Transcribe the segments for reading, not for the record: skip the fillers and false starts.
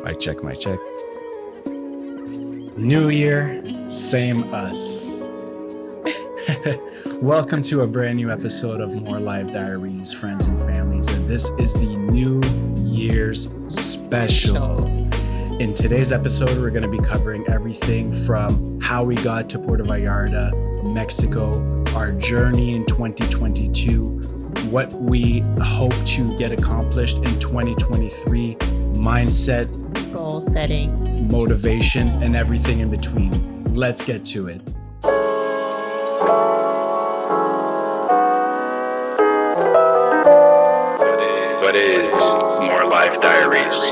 My check, my check. New year, same us. Welcome to a brand new episode of More Live Diaries, Friends and Families, and this is the New Year's special. In today's episode, we're going to be covering everything from how we got to Puerto Vallarta, Mexico, our journey in 2022, what we hope to get accomplished in 2023, mindset, goal setting, motivation, and everything in between. Let's get to it. What is More Life Diaries?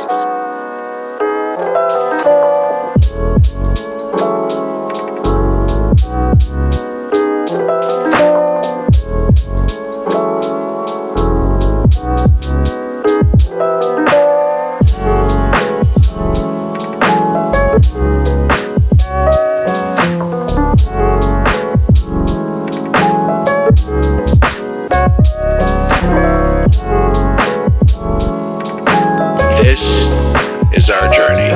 This is our journey.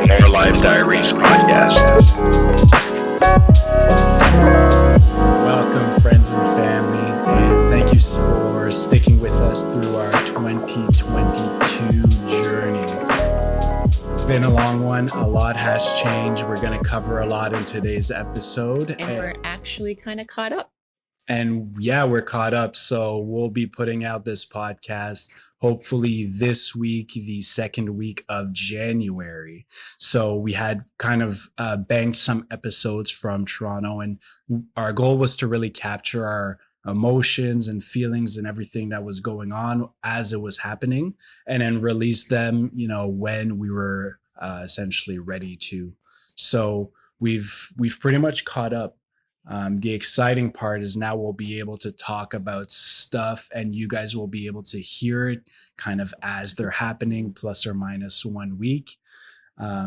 More Life Diaries podcast. Welcome, friends and family, and thank you for sticking with us through our 2022 journey. It's been a long one. A lot has changed. We're going to cover a lot in today's episode. and we're actually kind of caught up. And yeah, we're caught up. So we'll be putting out this podcast hopefully this week, the second week of January. So we had kind of banked some episodes from Toronto, and our goal was to really capture our emotions and feelings and everything that was going on as it was happening, and then release them, when we were essentially ready to. So we've pretty much caught up. The exciting part is now we'll be able to talk about stuff and you guys will be able to hear it kind of as they're happening, plus or minus 1 week.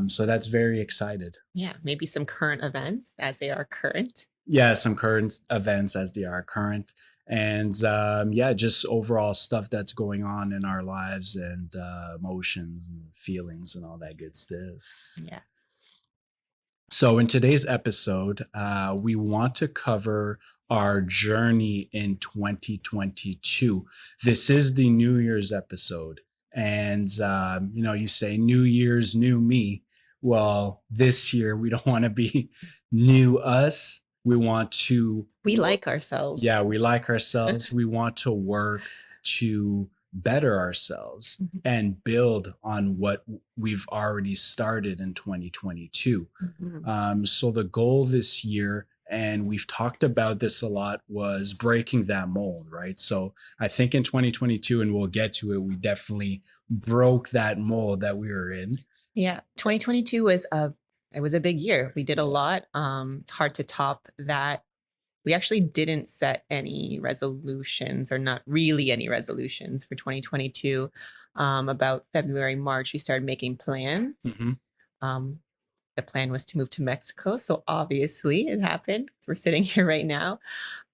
So that's very excited. Yeah, maybe some current events as they are current. Yeah, some current events as they are current. And just overall stuff that's going on in our lives and emotions and feelings and all that good stuff. Yeah. So in today's episode, we want to cover our journey in 2022. This is the New Year's episode. And, you say New Year's, new me. Well, this year, we don't want to be new us. We want to... We like ourselves. Yeah, we like ourselves. We want to work to better ourselves and build on what we've already started in 2022. So the goal this year, and we've talked about this a lot, was breaking that mold, right? So I think in 2022, and we'll get to it, we definitely broke that mold that we were in. Yeah, 2022 was a big year. We did a lot. It's hard to top that. We actually didn't set any resolutions, or not really any resolutions, for 2022. About February, March, we started making plans. The plan was to move to Mexico. So obviously it happened. We're sitting here right now.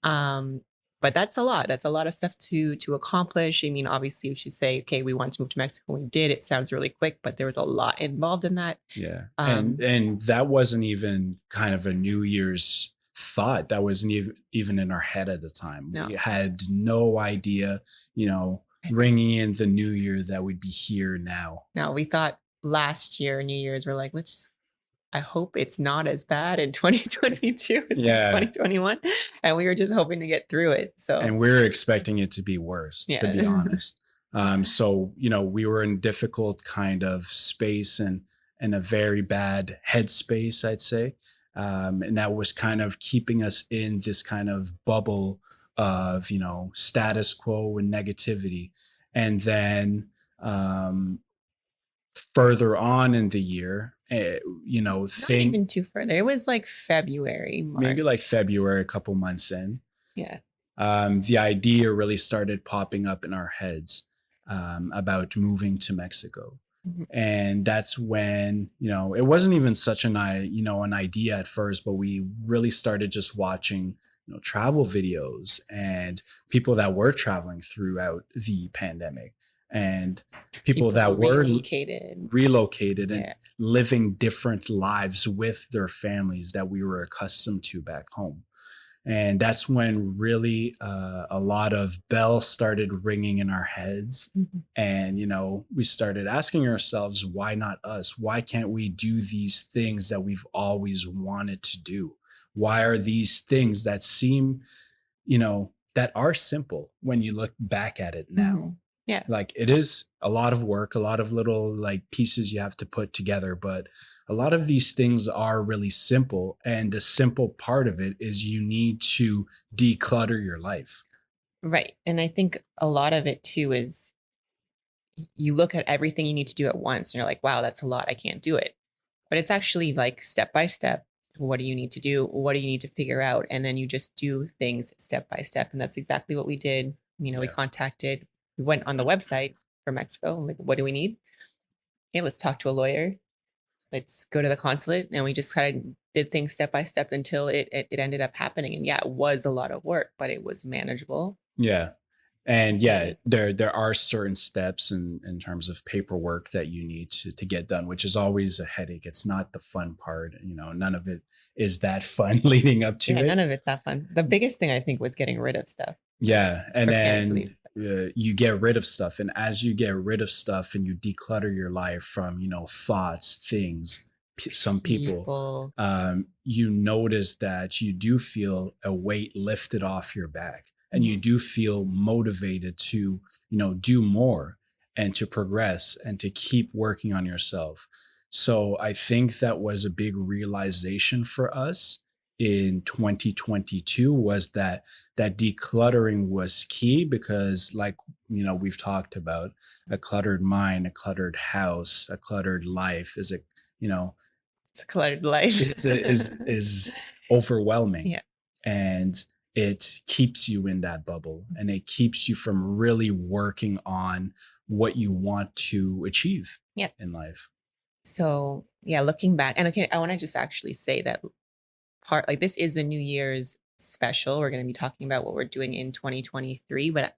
But that's a lot. That's a lot of stuff to accomplish. I mean, obviously, if you say, okay, we want to move to Mexico, we did. It sounds really quick, but there was a lot involved in that. Yeah. And that wasn't even kind of a New Year's thought. That wasn't even in our head at the time. No. We had no idea, bringing in the new year that we'd be here now. No, we thought last year, New Year's, we're like, I hope it's not as bad in 2022 as 2021. And we were just hoping to get through it. And we were expecting it to be worse, to be honest. We were in a difficult kind of space and a very bad headspace, I'd say. And that was kind of keeping us in this kind of bubble of, status quo and negativity. And then further on in the year, not even too further. It was like February, March. Maybe like February, a couple months in. Yeah. The idea really started popping up in our heads about moving to Mexico. And that's when, it wasn't even such an idea at first, but we really started just watching, travel videos and people that were traveling throughout the pandemic. and people that who were relocated. and Yeah. living different lives with their families that we were accustomed to back home. And that's when really a lot of bells started ringing in our heads. Mhm. And, we started asking ourselves, why not us? Why can't we do these things that we've always wanted to do? Why are these things that seem, that are simple when you look back at it now? Mhm. Yeah. Like, it is a lot of work, a lot of little like pieces you have to put together, but a lot of these things are really simple. And the simple part of it is you need to declutter your life. Right. And I think a lot of it too is you look at everything you need to do at once and you're like, wow, that's a lot. I can't do it. But it's actually like step by step. What do you need to do? What do you need to figure out? And then you just do things step by step. And that's exactly what we did. Yeah. We went on the website for Mexico. Like, what do we need? Okay, let's talk to a lawyer. Let's go to the consulate. And we just kind of did things step by step until it ended up happening. And yeah, it was a lot of work, but it was manageable. Yeah. And yeah, And there are certain steps in terms of paperwork that you need to get done, which is always a headache. It's not the fun part, none of it is that fun leading up to yeah, none it. of it's that fun. The biggest thing I think was getting rid of stuff Yeah, and for parents to leave. then you get rid of stuff, and as you get rid of stuff and you declutter your life from thoughts, things, some people, People. you notice that you do feel a weight lifted off your back, and you do feel motivated to do more and to progress and to keep working on yourself. So I think that was a big realization for us in 2022, was that decluttering was key, because like we've talked about, a cluttered mind, a cluttered house, a cluttered life is a you know It's a cluttered life. is overwhelming, Yeah. and it keeps you in that bubble, and it keeps you from really working on what you want to achieve Yeah. in life. So yeah, looking back, and okay, I want to just actually say that part like this is the New Year's special. We're going to be talking about what we're doing in 2023, but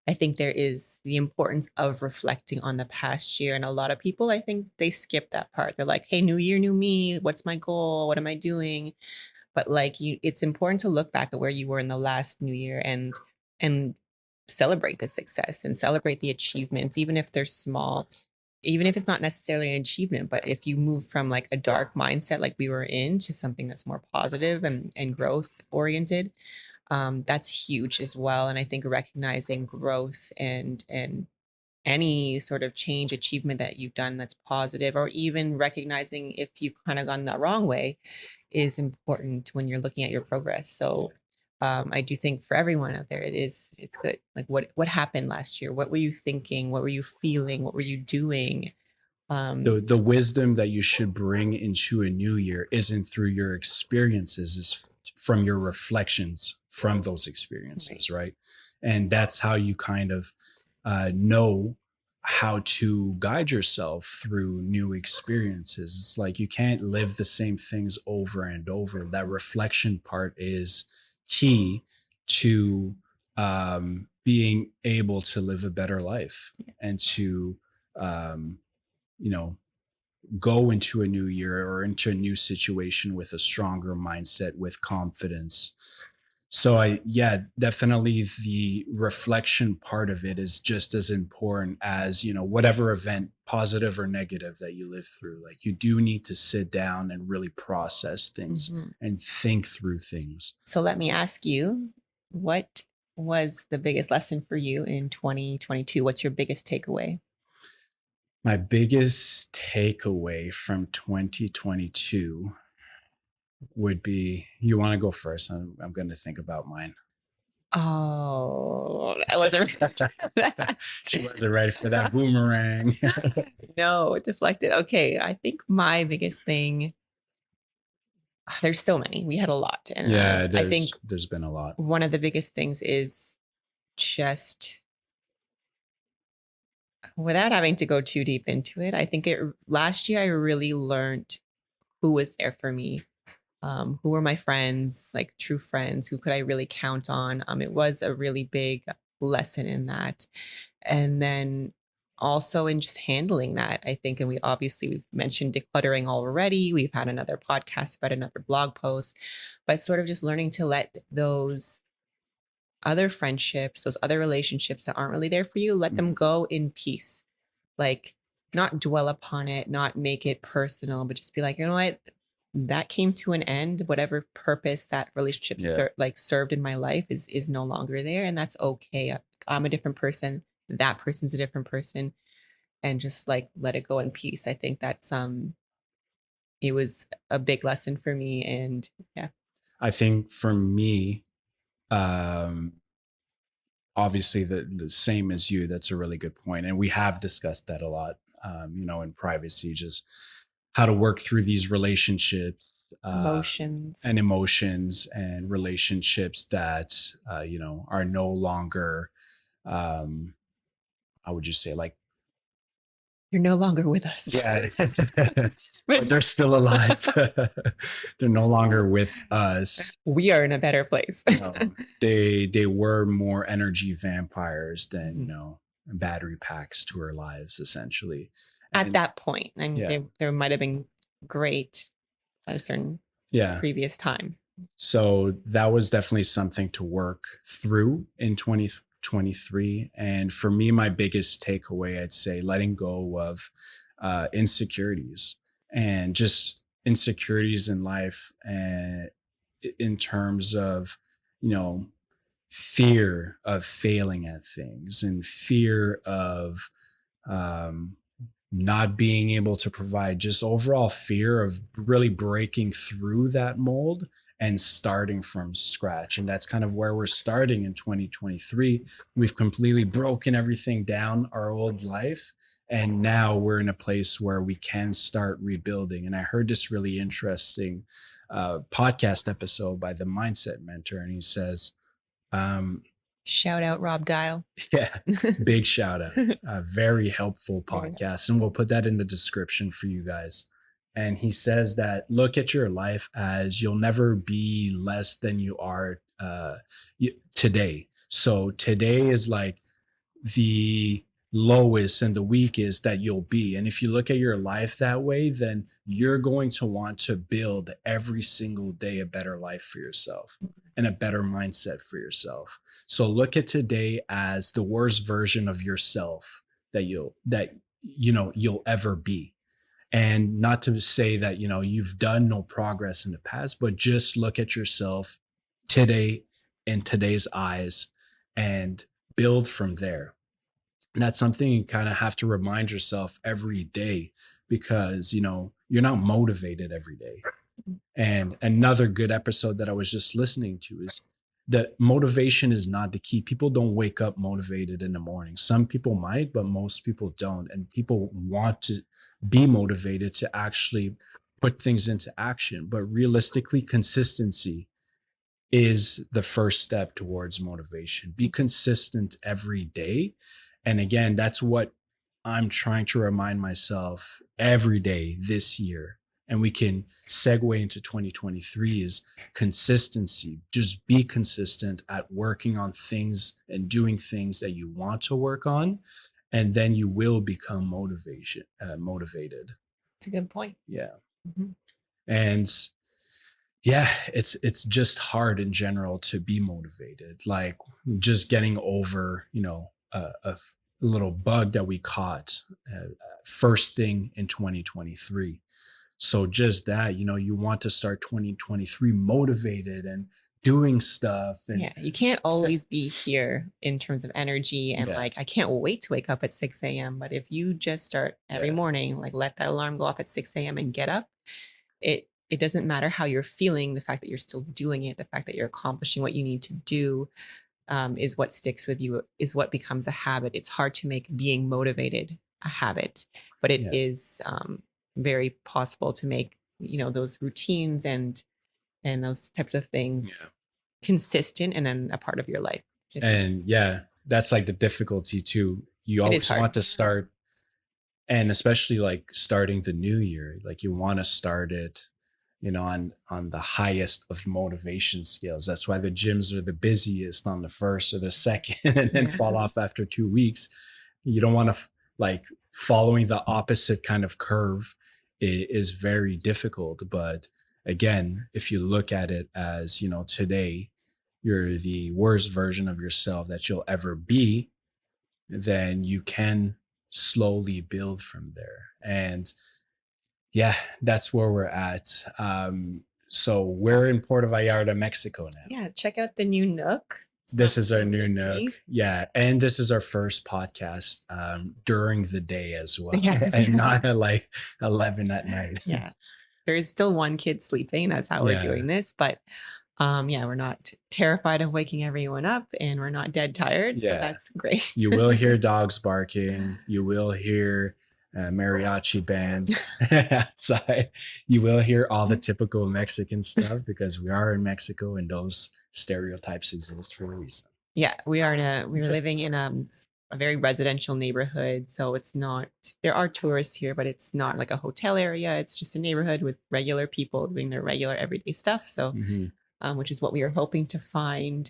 I think there is the importance of reflecting on the past year. And a lot of people, I think they skip that part. They're like, hey, new year, new me. What's my goal? What am I doing? But like it's important to look back at where you were in the last new year and celebrate the success and celebrate the achievements, even if they're small, even if it's not necessarily an achievement. But if you move from like a dark mindset like we were in to something that's more positive and growth oriented, that's huge as well. And I think recognizing growth and any sort of change achievement that you've done that's positive, or even recognizing if you've kind of gone the wrong way, is important when you're looking at your progress. So I do think for everyone out there, it's good. Like what happened last year? What were you thinking? What were you feeling? What were you doing? The wisdom that you should bring into a new year isn't through your experiences, is from your reflections from those Right. experiences, right? And that's how you kind of know how to guide yourself through new experiences. It's like you can't live the same things over and over. That reflection part is key to being able to live a better life, and to um, you know go into a new year or into a new situation with a stronger mindset, with confidence. So yeah, definitely the reflection part of it is just as important as, whatever event, positive or negative, that you live through. Like, you do need to sit down and really process things Mhm. and think through things. So let me ask you, what was the biggest lesson for you in 2022? What's your biggest takeaway? My biggest takeaway from 2022 would be, you want to go first? I'm going to think about mine. Oh, I wasn't ready for that. She wasn't ready for that boomerang. No, it deflected. Okay, I think my biggest thing, there's so many. We had a lot. And Yeah, I there's think there's been a lot. one of the biggest things is just without having to go too deep into it, I think last year I really learned who was there for me, who were my friends, like true friends, who could I really count on. It was a really big lesson in that. And then also in just handling that, I think, and we've mentioned decluttering already. We've had another podcast about another blog post, but sort of just learning to let those other friendships, those other relationships that aren't really there for you, let them go in peace. Like, not dwell upon it, not make it personal, but just be like, you know what? That came to an end. Whatever purpose that relationship served in my life is no longer there, and that's okay. I'm a different person. That person's a different person, and just like let it go in peace. I think that's it was a big lesson for me, and yeah. I think for me, um, obviously the same as you. That's a really good point, and we have discussed that a lot. In privacy, just how to work through these relationships, Emotions. and emotions and relationships that are no longer. Um, how would you say, like, You're no longer with us. yeah, but they're still alive. They're no longer with us. We are in a better place. They were more energy vampires than Mhm. battery packs to our lives, essentially. At And that point, I mean, yeah, there might have been great at a certain yeah. previous time. So that was definitely something to work through in 2023. And for me, my biggest takeaway, I'd say, letting go of insecurities, and just insecurities in life, and in terms of, you know, fear of failing at things, and fear of um, not being able to provide, just overall fear of really breaking through that mold and starting from scratch. And that's kind of where we're starting in 2023. We've completely broken everything down, our old life. And now we're in a place where we can start rebuilding. And I heard this really interesting podcast episode by the Mindset Mentor. And he says, um, Shout out Rob Dial. yeah, big shout out. A very helpful podcast. And we'll put that in the description for you guys. And he says that look at your life as you'll never be less than you are today. So today is like the lowest and the weakest that you'll be. And if you look at your life that way, then you're going to want to build every single day a better life for yourself and a better mindset for yourself. So look at today as the worst version of yourself that you'll ever be. And not to say that, you've done no progress in the past, but just look at yourself today in today's eyes and build from there. And that's something you kind of have to remind yourself every day, because, you're not motivated every day. And another good episode that I was just listening to is that motivation is not the key. People don't wake up motivated in the morning. Some people might, but most people don't. And people want to be motivated to actually put things into action. But realistically, consistency is the first step towards motivation. Be consistent every day. And again, that's what I'm trying to remind myself every day this year. And we can segue into 2023 is consistency. Just be consistent at working on things and doing things that you want to work on. And then you will become motivated. It's a good point. Yeah. Mhm. And yeah, it's just hard in general to be motivated. Like, just getting over, a little bug that we caught first thing in 2023. So just that, you want to start 2023 motivated and doing stuff. And Yeah, you can't always be here in terms of energy and Yeah. like, I can't wait to wake up at 6 a.m. But if you just start every Yeah. morning, like let that alarm go off at 6 a.m. and get up, it doesn't matter how you're feeling. The fact that you're still doing it, the fact that you're accomplishing what you need to do, is what sticks with you, is what becomes a habit. It's hard to make being motivated a habit, but it Yeah. is very possible to make those routines and those types of things consistent and then a part of your life. And yeah, that's like the difficulty too. You It is always hard. want to start, and especially like starting the new year, like you want to start it, on the highest of motivation scales. That's why the gyms are the busiest on the first or the second, and then Yeah. fall off after 2 weeks. You don't want to like following the opposite kind of curve is very difficult. But again, if you look at it as, today you're the worst version of yourself that you'll ever be, then you can slowly build from there. And yeah, that's where we're at. So we're in Puerto Vallarta, Mexico now. Yeah, check out the new Nook. This is our Sounds new so Nook. witty. Yeah. And this is our first podcast during the day as well. Yeah. And not at like 11 at night. Yeah. There's still one kid sleeping. That's how we're Yeah. doing this. But yeah, we're not terrified of waking everyone up, and we're not dead tired. So Yeah. that's great. You will hear dogs barking. You will hear mariachi bands outside. You will hear all the typical Mexican stuff because we are in Mexico and those stereotypes exist for a reason. Yeah, we're living in a very residential neighborhood. So it's not, there are tourists here, but it's not like a hotel area. It's just a neighborhood with regular people doing their regular everyday stuff. So, which is what we are hoping to find.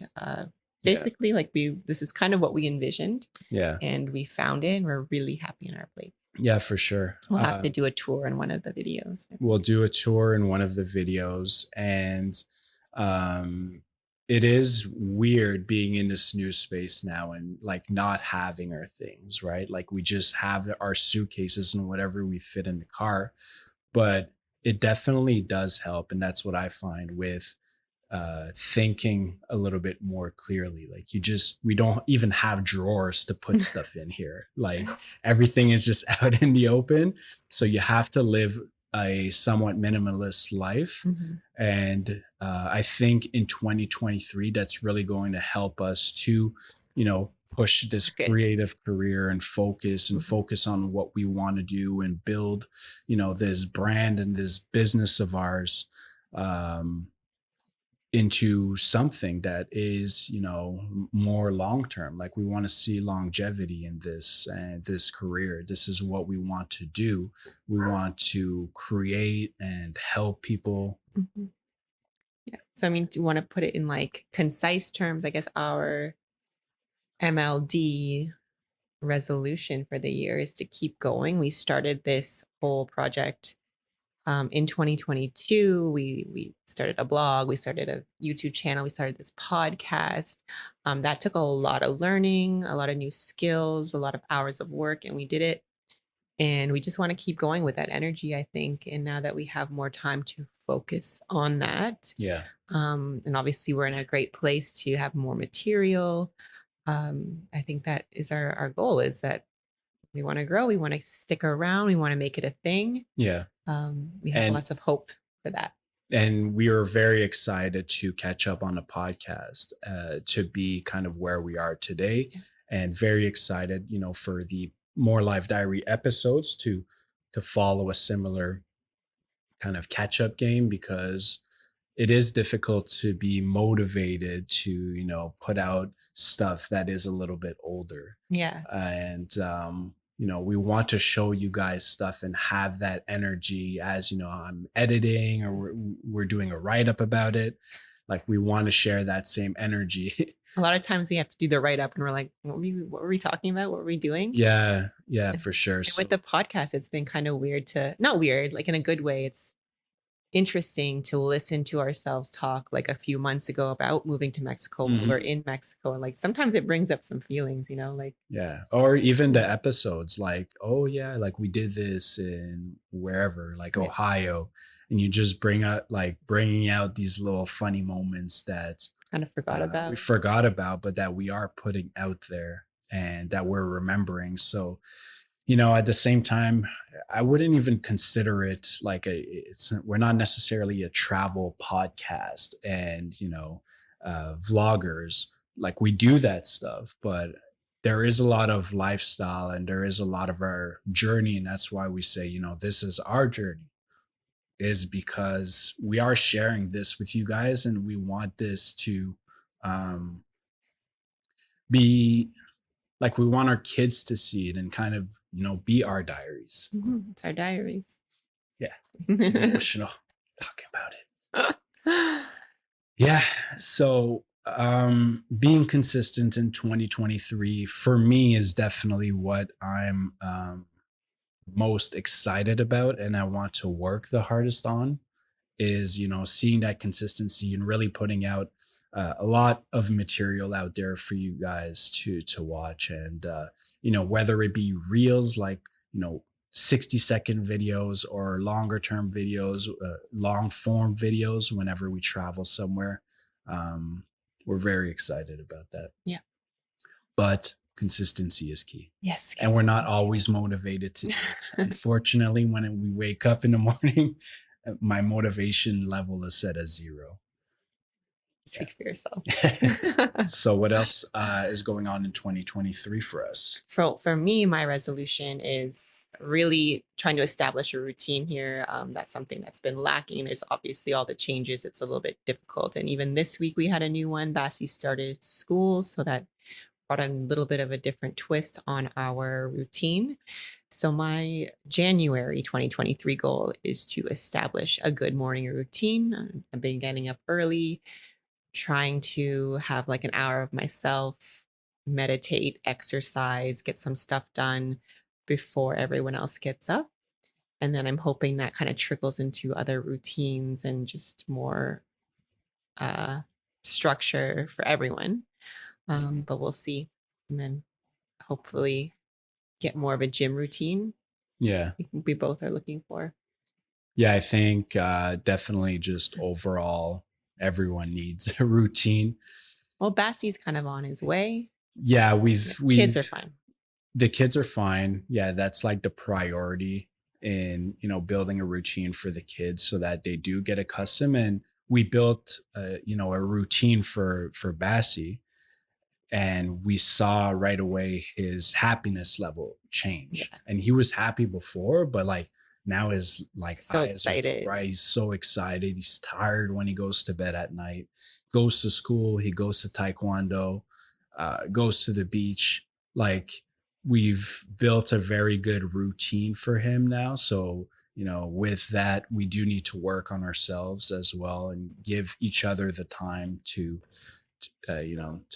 Basically, like this is kind of what we envisioned. Yeah. And we found it, and we're really happy in our place. Yeah, for sure. We'll have to do a tour in one of the videos. We'll do a tour in one of the videos. And it is weird being in this new space now and like not having our things, right? Like we just have our suitcases and whatever we fit in the car. But it definitely does help. And that's what I find with thinking a little bit more clearly. Like we don't even have drawers to put stuff in here. Like everything is just out in the open. So you have to live a somewhat minimalist life. And I think in 2023, that's really going to help us to, push this creative career and focus on what we want to do and build, this brand and this business of ours into something that is, more long term. Like we want to see longevity in this and this career. This is what we want to do. We want to create and help people. Yeah. So I mean, do you want to put it in like concise terms? I guess our MLD resolution for the year is to keep going. We started this whole project in 2022. We started a blog, we started a YouTube channel, we started this podcast. That took a lot of learning, a lot of new skills, a lot of hours of work, and we did it. And we just want to keep going with that energy, I think. And now that we have more time to focus on that, Yeah. And obviously we're in a great place to have more material. I think that is our goal, is that we want to grow, we want to stick around, we want to make it a thing. Yeah. We have lots of hope for that. And we are very excited to catch up on the podcast, to be kind of where we are today. Yeah. And very excited, for the More Life Diary episodes to follow a similar kind of catch up game, because it is difficult to be motivated to, put out stuff that is a little bit older. Yeah. And, we want to show you guys stuff and have that energy as, I'm editing or we're doing a write-up about it. Like we want to share that same energy. A lot of times we have to do the write-up and we're like, what were we talking about? What were we doing? Yeah, for sure. And with the podcast, it's been kind of weird not weird, like in a good way. It's interesting to listen to ourselves talk like a few months ago about moving to Mexico when we're in Mexico. And like sometimes it brings up some feelings, like. Yeah. Or even the episodes like, oh yeah, like we did this in wherever, like Ohio. And you just bringing out these little funny moments that Kind of forgot about. We forgot about, but that we are putting out there and that we're remembering. So, at the same time, I wouldn't even consider it like we're not necessarily a travel podcast and, vloggers. Like we do that stuff, but there is a lot of lifestyle and there is a lot of our journey. And that's why we say, this is our journey, is because we are sharing this with you guys and we want this to be like, we want our kids to see it and kind of, be our diaries. It's our diaries. Yeah. Emotional talking about it. Yeah. So Being consistent in 2023 for me is definitely what I'm most excited about and I want to work the hardest on is, seeing that consistency and really putting out a lot of material out there for you guys to watch. And whether it be reels like, you know 60-second videos or longer term videos, long form videos whenever we travel somewhere. um, we're very excited about that, Yeah. but consistency is key, Yes. and we're not Consistency. always motivated to do it. Unfortunately, when we wake up in the morning, my motivation level is set as 0. Speak for yourself. So what else is going on in 2023 for us? For me, my resolution is really trying to establish a routine here. That's something that's been lacking. There's obviously all the changes. It's a little bit difficult. And even this week, we had a new one. Bassie started school. So that brought a little bit of a different twist on our routine. So my January 2023 goal is to establish a good morning routine. I've been getting up early, trying to have like an hour of myself, meditate, exercise, get some stuff done before everyone else gets up. And then I'm hoping that kind of trickles into other routines and just more uh, structure for everyone. But we'll see. And then hopefully get more of a gym routine Yeah. we both are looking for. Yeah, I think definitely just overall, everyone needs a routine. Well, Bassie's kind of on his way. Yeah, Kids are we've fine. the kids are fine. Yeah, that's like the priority in, building a routine for the kids so that they do get accustomed. And we built, a routine for Bassie, and we saw right away his happiness level Yeah. change. And he was happy before, but like now his like So eyes are excited. bright. He's so excited. He's tired when he goes to bed at night. Goes to school. He goes to taekwondo. Goes to the beach. Like, we've built a very good routine for him now. So with that, we do need to work on ourselves as well and give each other the time to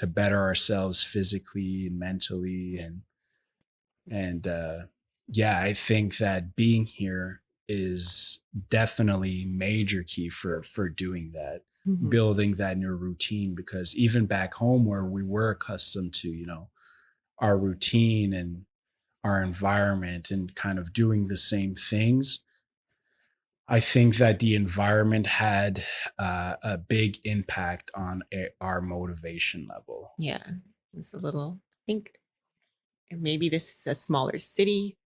better ourselves physically and mentally. And yeah, I think that being here is definitely major key for doing that, Mhm. building that new routine, because even back home where we were accustomed to our routine and our environment and kind of doing the same things, I think that the environment had a big impact on our motivation level. Yeah. It's a little, I think maybe this is a smaller city.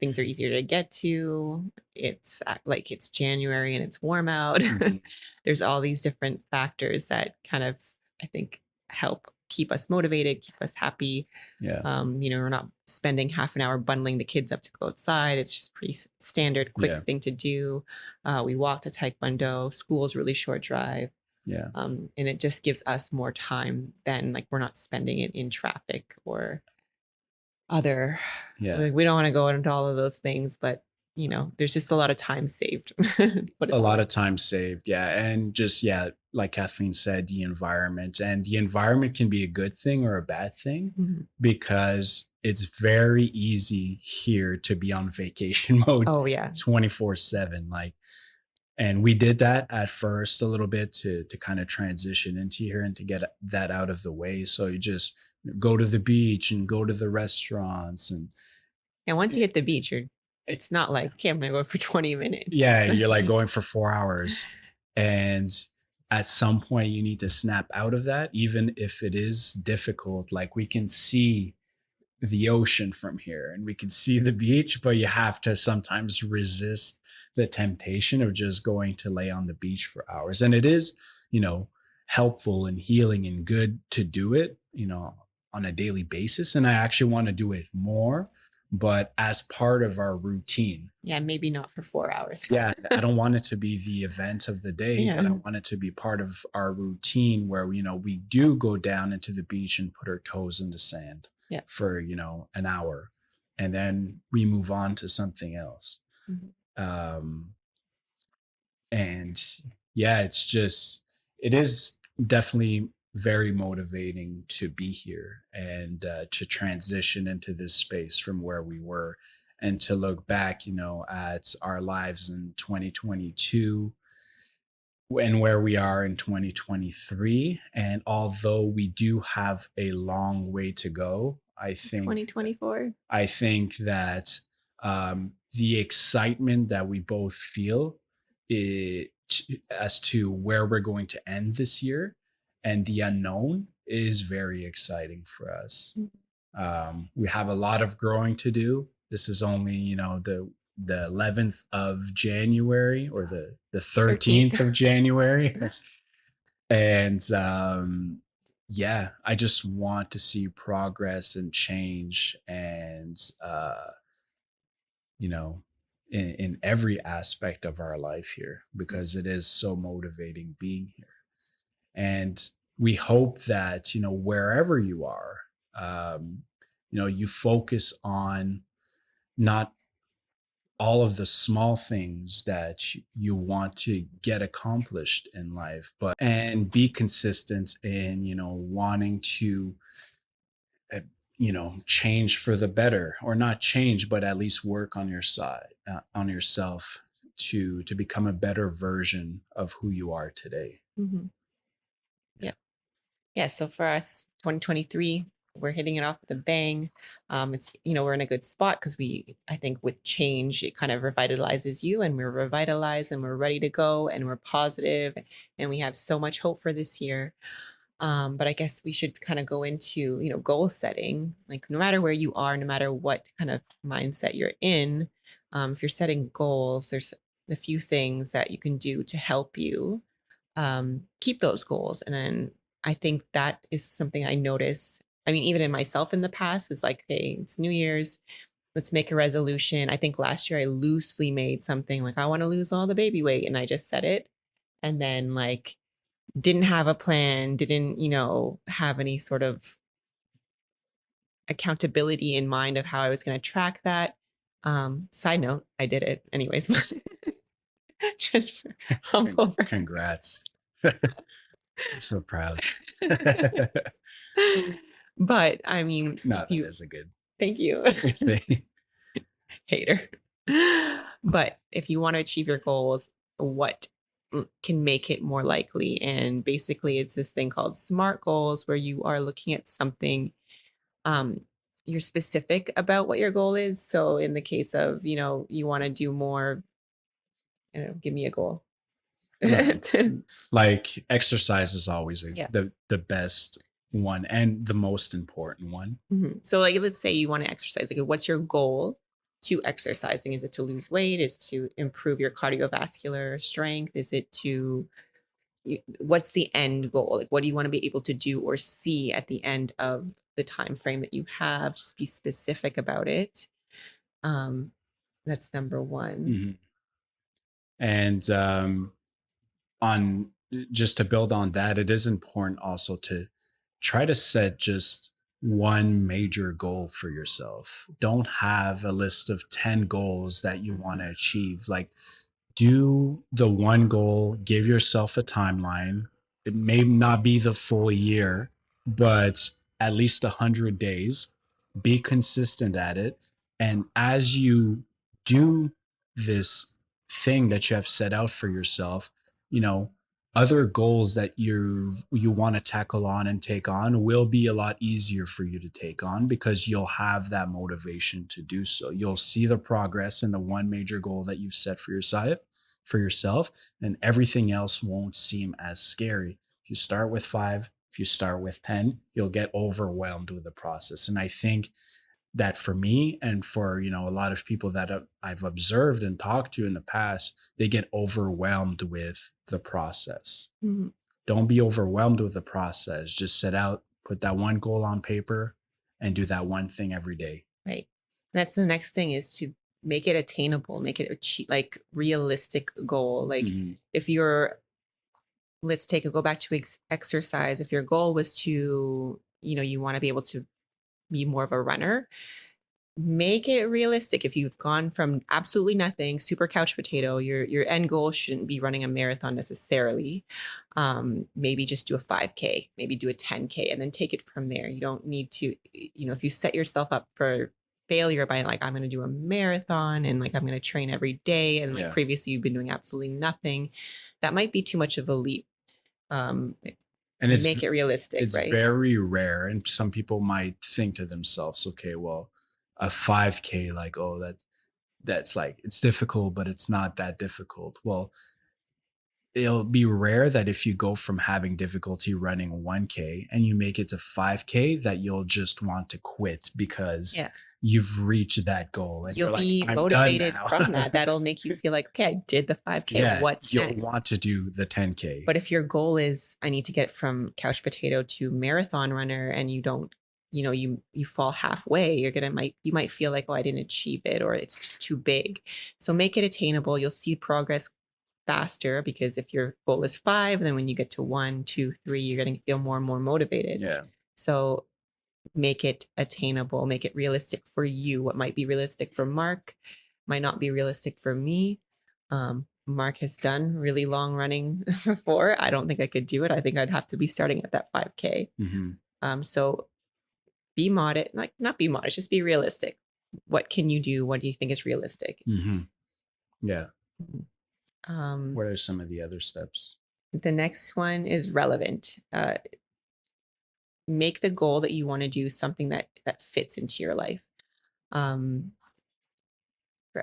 Things are easier to get to. It's like it's January and it's warm out. Mhm. There's all these different factors that kind of, I think, help keep us motivated, keep us happy. Yeah. We're not spending half an hour bundling the kids up to go outside. It's just pretty standard, quick Yeah. thing to do. We walk to Taekwondo. School's really short drive. Yeah. And it just gives us more time than like we're not spending it in traffic or other. Yeah. Like, we don't want to go into all of those things, but there's just a lot of time saved. A lot of time saved. Yeah. And just, yeah, like Kathleen said, the environment can be a good thing or a bad thing, Mhm. because it's very easy here to be on vacation mode Oh yeah. 24/7. Like, and we did that at first a little bit to kind of transition into here and to get that out of the way. So you just go to the beach and go to the restaurants, and And once you hit the beach, it, it's not like, okay, I'm gonna go for 20 minutes. yeah, you're like going for 4 hours. And at some point you need to snap out of that, even if it is difficult. Like, we can see the ocean from here and we can see the beach, but you have to sometimes resist the temptation of just going to lay on the beach for hours. And it is, helpful and healing and good to do it, on a daily basis. And I actually want to do it more, but as part of our routine. Yeah, maybe not for 4 hours. Yeah, I don't want it to be the event of the day, but I Yeah. want it to be part of our routine where, we do go down into the beach and put our toes in the sand Yeah. for, an hour, and then we move on to something else. Mhm. Um, and yeah, it is definitely very motivating to be here and to transition into this space from where we were and to look back, at our lives in 2022 and where we are in 2023. And although we do have a long way to go, 2024. I think that the excitement that we both feel as to where we're going to end this year and the unknown is very exciting for us. We have a lot of growing to do. This is only, the 11th of January or the 13th of January. And yeah, I just want to see progress and change and you know, in every aspect of our life here because it is so motivating being here. And we hope that, wherever you are, you focus on not all of the small things that you want to get accomplished in life, but and be consistent in, wanting to uh, change for the better, or not change but at least work on your side, on yourself, to become a better version of who you are today. Mm-hmm. Yeah. So for us, 2023, we're hitting it off with a bang. It's, we're in a good spot because I think with change, it kind of revitalizes you, and we're revitalized and we're ready to go and we're positive and we have so much hope for this year. But I guess we should kind of go into, goal setting. Like no matter where you are, no matter what kind of mindset you're in, if you're setting goals, there's a few things that you can do to help you keep those goals. And then I think that is something I notice. I mean, even in myself in the past, it's like, hey, it's New Year's. Let's make a resolution. I think last year I loosely made something like, I want to lose all the baby weight. And I just said it. And then like, didn't have a plan, didn't, have any sort of accountability in mind of how I was going to track that. Side note, I did it anyways. Just for humble. Congrats. I'm so proud. But I mean, No, that is a good thank you. thing. Hater. But if you want to achieve your goals, what can make it more likely? And basically it's this thing called SMART goals, where you are looking at something, you're specific about what your goal is. So in the case of, you want to do more, give me a goal. Like exercise is always Yeah. the best one and the most important one. Mm-hmm. So like, let's say you want to exercise. Like, what's your goal to exercising? Is it to lose weight? Is it to improve your cardiovascular strength? Is it to, what's the end goal? Like, what do you want to be able to do or see at the end of the time frame that you have? Just be specific about it. That's number one. Mm-hmm. And on just to build on that, it is important also to try to set just one major goal for yourself. Don't have a list of 10 goals that you want to achieve. Like, do the one goal, give yourself a timeline. It may not be the full year, but at least 100 days. Be consistent at it. And as you do this thing that you have set out for yourself, you know, other goals that you want to tackle on and take on will be a lot easier for you to take on because you'll have that motivation to do so. You'll see the progress in the one major goal that you've set for yourself, and everything else won't seem as scary. If you start with 5, if you start with 10, you'll get overwhelmed with the process. And I think that for me and for, a lot of people that I've observed and talked to in the past, they get overwhelmed with the process. Mm-hmm. Don't be overwhelmed with the process. Just set out, put that one goal on paper, and do that one thing every day. Right. That's the next thing, is to make it attainable, make it like realistic goal. Like if you're, let's go back to exercise. If your goal was to, you want to be able to be more of a runner, make it realistic. If you've gone from absolutely nothing, super couch potato, your end goal shouldn't be running a marathon necessarily. Maybe just do a 5K, maybe do a 10K, and then take it from there. You don't need to, if you set yourself up for failure by like, I'm going to do a marathon and like I'm going to train every day, and like previously you've been doing absolutely nothing, that might be too much of a leap. And it's make it realistic. It's right? very rare, and some people might think to themselves, okay, well, a 5K, like, oh, that's like, it's difficult, but it's not that difficult. Well, it'll be rare that if you go from having difficulty running 1K and you make it to 5K, that you'll just want to quit because you've reached that goal and you'll you're be like, I'm motivated done now. from that. That'll make you feel like, okay, I did the 5K. What's you'll next? want to do the 10K. But if your goal is, I need to get from couch potato to marathon runner, and you don't, you fall halfway, you might feel like, oh, I didn't achieve it, or it's just too big. So make it attainable. You'll see progress faster, because if your goal is 5, then when you get to 1, 2, 3, you're going to feel more and more motivated. So make it attainable, make it realistic for you. What might be realistic for Mark might not be realistic for me. Mark has done really long running before. I don't think I could do it. I think I'd have to be starting at that 5K. So be modest, like not be modest, just be realistic. What can you do? What do you think is realistic? What are some of the other steps? The next one is relevant. Make the goal that you want to do something that fits into your life. For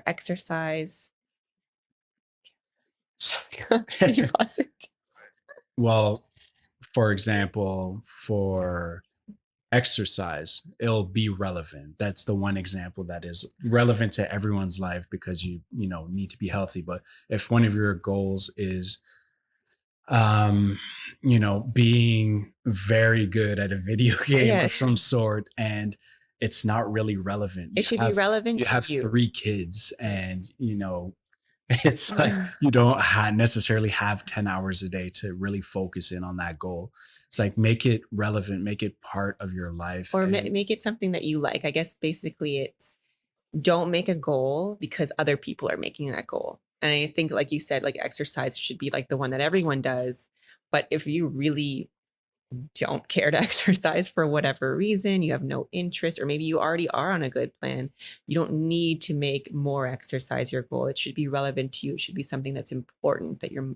exercise, can you pause it? Well, for example, for exercise, it'll be relevant. That's the one example that is relevant to everyone's life, because you need to be healthy. But if one of your goals is being very good at a video game of some sort, and it's not really relevant, it should be relevant. You have 3 kids, and it's like you don't necessarily have 10 hours a day to really focus in on that goal. It's like, make it relevant, make it part of your life, or make it something that you like. I guess basically it's, don't make a goal because other people are making that goal. And I think, like you said, like exercise should be like the one that everyone does. But if you really don't care to exercise for whatever reason, you have no interest, or maybe you already are on a good plan, you don't need to make more exercise your goal. It should be relevant to you. It should be something that's important that you're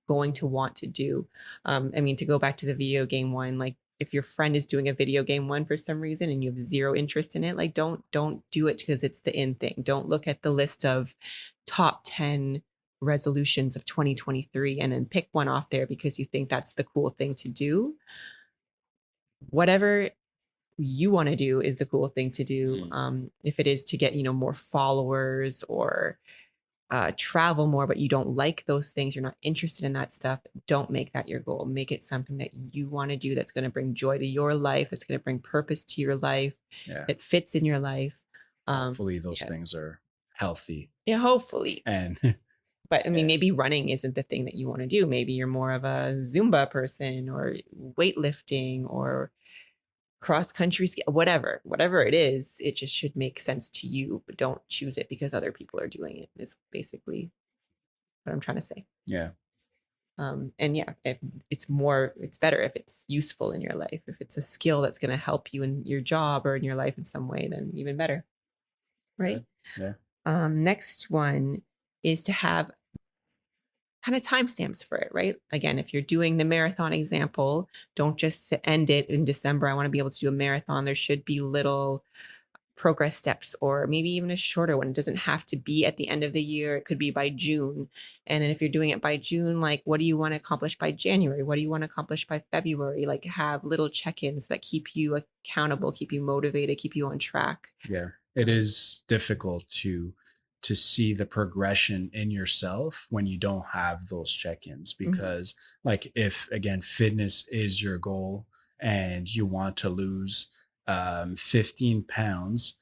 going to want to do. I mean, to go back to the video game one, like if your friend is doing a video game one for some reason and you have zero interest in it, like don't do it because it's the in thing. Don't look at the list of top 10 resolutions of 2023 and then pick one off there because you think that's the cool thing to do. Whatever you want to do is the cool thing to do. If it is to get more followers, or travel more, but you don't like those things, you're not interested in that stuff, don't make that your goal. Make it something that you want to do, that's going to bring joy to your life, that's going to bring purpose to your life, that fits in your life. Hopefully those things are healthy. Hopefully. And but I mean, maybe running isn't the thing that you want to do. Maybe you're more of a Zumba person, or weightlifting, or cross country, whatever it is. It just should make sense to you, but don't choose it because other people are doing it, is basically what I'm trying to say. And if it's better if it's useful in your life. If it's a skill that's going to help you in your job or in your life in some way, then even better. Right? Next one is to have kind of timestamps for it, right? Again, if you're doing the marathon example, don't just end it in December. I want to be able to do a marathon. There should be little progress steps, or maybe even a shorter one. It doesn't have to be at the end of the year. It could be by June. And then if you're doing it by June, like, what do you want to accomplish by January? What do you want to accomplish by February? Like, have little check-ins that keep you accountable, keep you motivated, keep you on track. It is difficult to see the progression in yourself when you don't have those check-ins, because like, if again, fitness is your goal and you want to lose 15 pounds,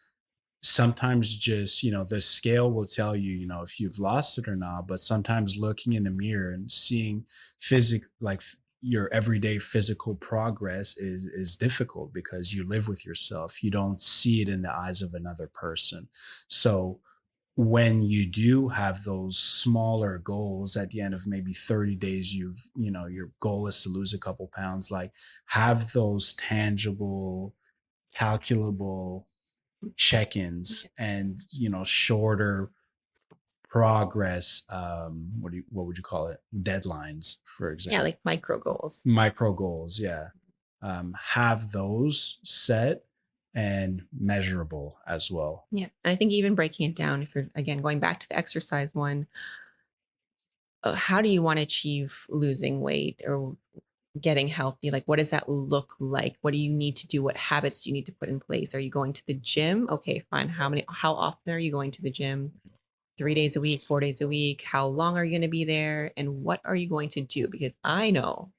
sometimes just the scale will tell you if you've lost it or not. But sometimes looking in the mirror and seeing your everyday physical progress is difficult because you live with yourself. You don't see it in the eyes of another person. So when you do have those smaller goals at the end of maybe 30 days, your goal is to lose a couple pounds, like have those tangible, calculable check-ins and shorter progress, what would you call it, deadlines, for Yeah, example. like micro goals. Micro goals, yeah. Have those set and measurable as well. Yeah. And I think even breaking it down, if you're again going back to the exercise one, how do you want to achieve losing weight or getting healthy? Like, what does that look like? What do you need to do? What habits do you need to put in place? Are you going to the gym? Okay, fine. How often are you going to the gym? 3 days a week, 4 days a week? How long are you going to be there? And what are you going to do? Because I know,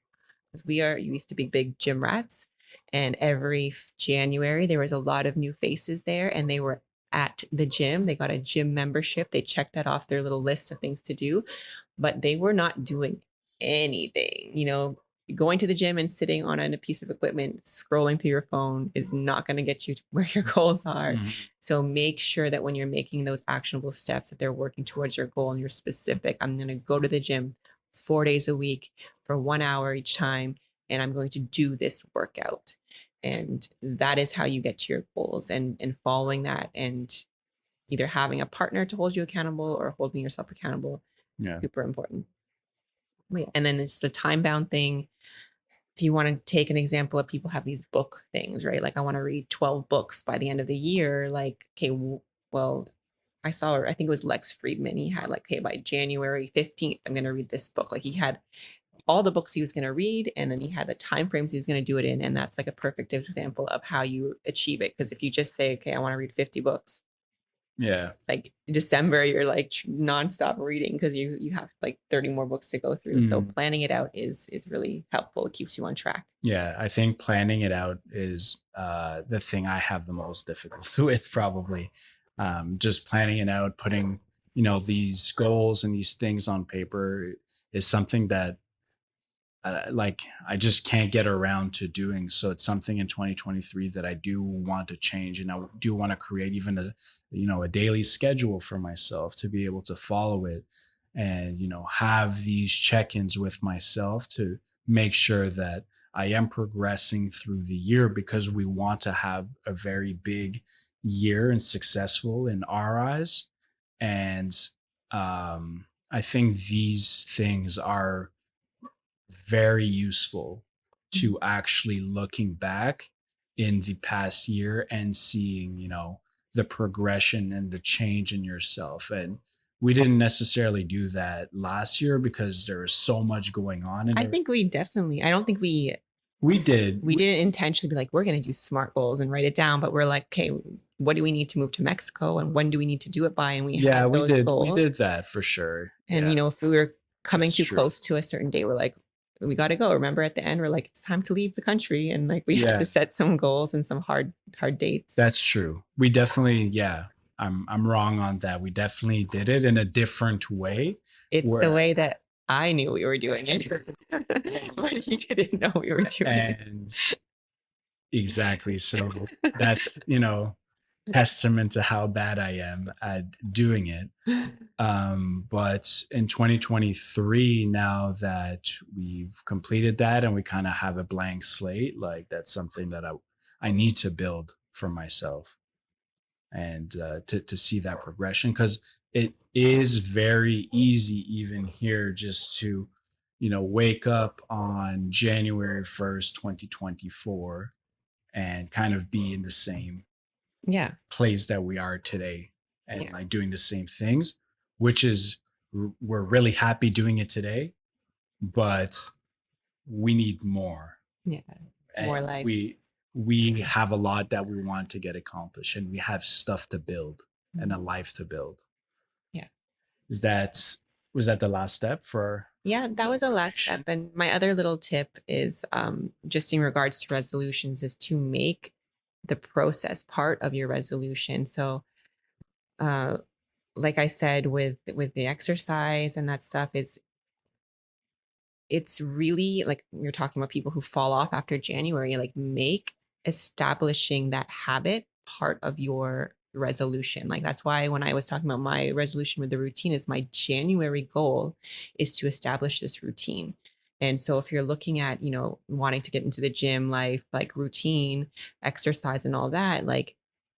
because we are used to be big gym rats. And every January, there was a lot of new faces there, and they were at the gym. They got a gym membership. They checked that off their little list of things to do, but they were not doing anything. Going to the gym and sitting on a piece of equipment, scrolling through your phone is not going to get you to where your goals are. Mhm. So make sure that when you're making those actionable steps, that they're working towards your goal and you're specific. I'm going to go to the gym 4 days a week for 1 hour each time, and I'm going to do this workout. And that is how you get to your goals, and following that, and either having a partner to hold you accountable or holding yourself accountable, Yeah. super important. Wait, and then it's the time bound thing. If you want to take an example of, people have these book things, right? Like, I want to read 12 books by the end of the year. Like, okay, well, I think it was Lex Friedman. He had like, okay, by January 15th, I'm going to read this book. Like, he had all the books he was going to read, and then he had the time frames he was going to do it in. And that's like a perfect example of how you achieve it. Because if you just say, okay, I want to read 50 books, Yeah. like December, you're like nonstop reading because you have like 30 more books to go through. So planning it out is really helpful. It keeps you on track. Yeah, I think planning it out is the thing I have the most difficulty with, probably. Just planning it out, putting, these goals and these things on paper is something that like I just can't get around to doing. So it's something in 2023 that I do want to change, and I do want to create even a daily schedule for myself to be able to follow it, and have these check-ins with myself to make sure that I am progressing through the year, because we want to have a very big year and successful in our eyes. And I think these things are very useful to actually looking back in the past year and seeing, the progression and the change in yourself. And we didn't necessarily do that last year because there was so much going on. And I think we definitely, I don't think we did. we didn't intentionally be like, we're going to do SMART goals and write it down, but we're like, okay, what do we need to move to Mexico and when do we need to do it by? And we Yeah, had we those did. We goals. did that for sure. And, Yeah, if we were coming that's too true. close to a certain day, we're like, we got to go. Remember at the end, we're like, it's time to leave the country. And like, we had Yeah, to set some goals and some hard dates. that's true. We definitely, yeah, I'm wrong on that. We definitely did it in a different way. It's the Where way that I knew we were doing it, but you didn't know we were doing it. and exactly. So that's, testament to how bad I am at doing it. But in 2023, now that we've completed that and we kind of have a blank slate, like that's something that I need to build for myself, and to see that progression, because it is very easy even here just to wake up on January 1st 2024 and kind of be in the same Yeah. place that we are today, and Yeah. like doing the same things, which is we're really happy doing it today, but we need more. Yeah. More And life. we have a lot that we want to get accomplished, and we have stuff to build and a life to build. Yeah. Is that Was that the last step for? Yeah, that was the last step. And my other little tip is, just in regards to resolutions, is to make the process part of your resolution. So, uh, like I said, with the exercise and that stuff, is it's really like you're talking about people who fall off after January, like make establishing that habit part of your resolution. Like that's why when I was talking about my resolution with the routine is my January goal is to establish this routine. And so if you're looking at, wanting to get into the gym life, like routine, exercise and all that, like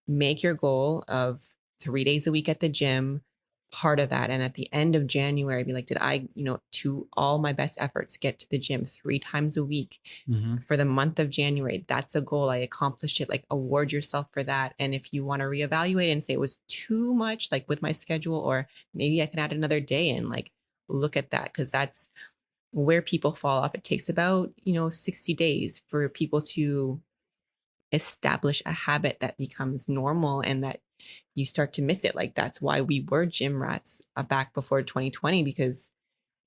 make your goal of 3 days a week at the gym, part of that. And at the end of January, be like, did I, to all my best efforts, get to the gym 3 times a week Mhm. for the month of January? That's a goal. I accomplished it. Like award yourself for that. And if you want to reevaluate and say it was too much, like with my schedule, or maybe I can add another day in, like look at that. Cause that's where people fall off. It takes about, 60 days for people to establish a habit that becomes normal and that you start to miss it. Like that's why we were gym rats back before 2020, because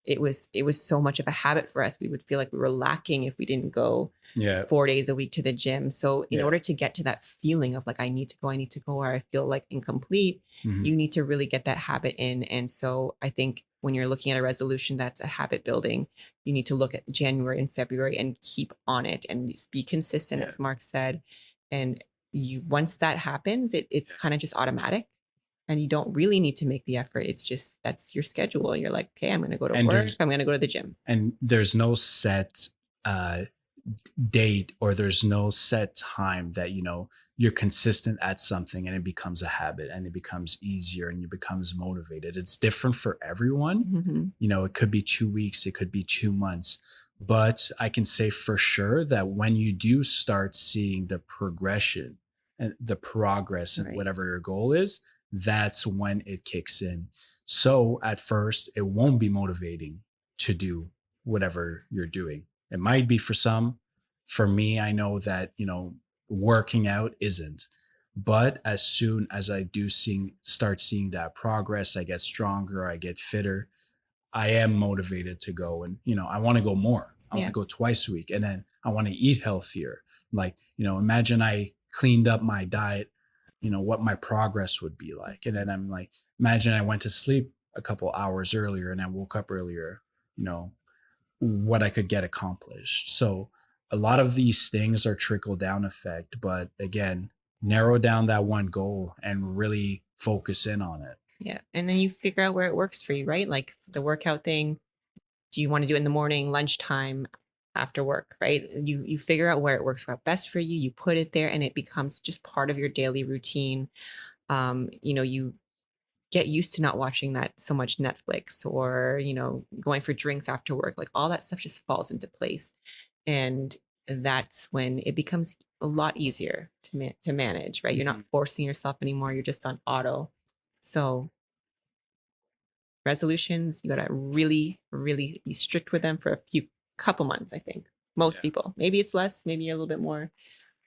it was so much of a habit for us. We would feel like we were lacking if we didn't go Yeah. 4 days a week to the gym. So in Yeah. order to get to that feeling of like I need to go, or I feel like incomplete, Mhm. you need to really get that habit in. And so I think when you're looking at a resolution that's a habit building, you need to look at January and February and keep on it and just be consistent, Yeah. as Mark said. And you once that happens, it's kind of just automatic. And you don't really need to make the effort. It's just that's your schedule. You're like, okay, I'm going to go to And work. I'm going to go to the gym. there's no set uh date, or there's no set time that you're consistent at something and it becomes a habit and it becomes easier and you becomes motivated. It's different for everyone. Mhm. It could be 2 weeks, it could be 2 months, but I can say for sure that when you do start seeing the progression and the progress and Right. whatever your goal is, that's when it kicks in. So at first it won't be motivating to do whatever you're doing. It might be for some. For me, I know that, working out isn't. But as soon as I do start seeing that progress, I get stronger, I get fitter, I am motivated to go. And, I want to go more. I want Yeah. to go twice a week. And then I want to eat healthier. Like, imagine I cleaned up my diet, what my progress would be like. And then I'm like, imagine I went to sleep a couple hours earlier and I woke up earlier, what I could get accomplished. So a lot of these things are trickle down effect, but again, narrow down that one goal and really focus in on it. Yeah. And then you figure out where it works for you, right? Like the workout thing. Do you want to do it in the morning, lunchtime, after work, right? You figure out where it works out best for you. You put it there and it becomes just part of your daily routine. You get used to not watching that so much Netflix, or, going for drinks after work. Like all that stuff just falls into place. And that's when it becomes a lot easier to manage, right? You're not forcing yourself anymore. You're just on auto. So resolutions, you got to really, really be strict with them for a couple months, I think. Most Yeah. people. Maybe it's less, maybe a little bit more,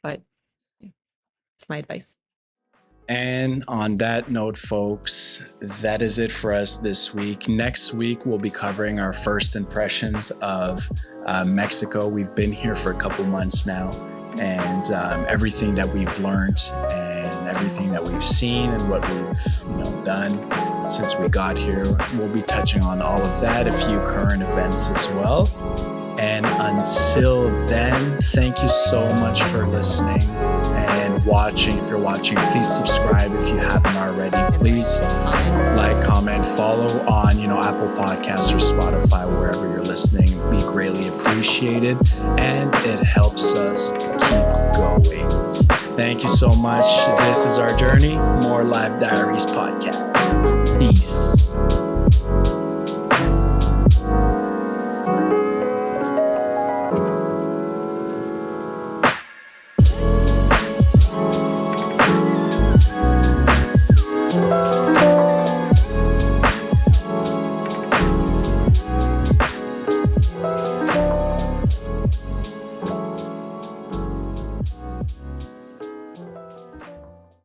but yeah, it's my advice. And on that note, folks, that is it for us this week. Next week, we'll be covering our first impressions of Mexico. We've been here for a couple months now, and everything that we've learned and everything that we've seen and what we've done since we got here. We'll be touching on all of that, a few current events as well. And until then, thank you so much for listening and watching. If you're watching, please subscribe if you haven't already. Please like, comment, follow on, Apple Podcasts or Spotify, wherever you're listening. It'd be greatly appreciated, and it helps us keep going. Thank you so much. This is our journey. More Live Diaries podcast. Peace.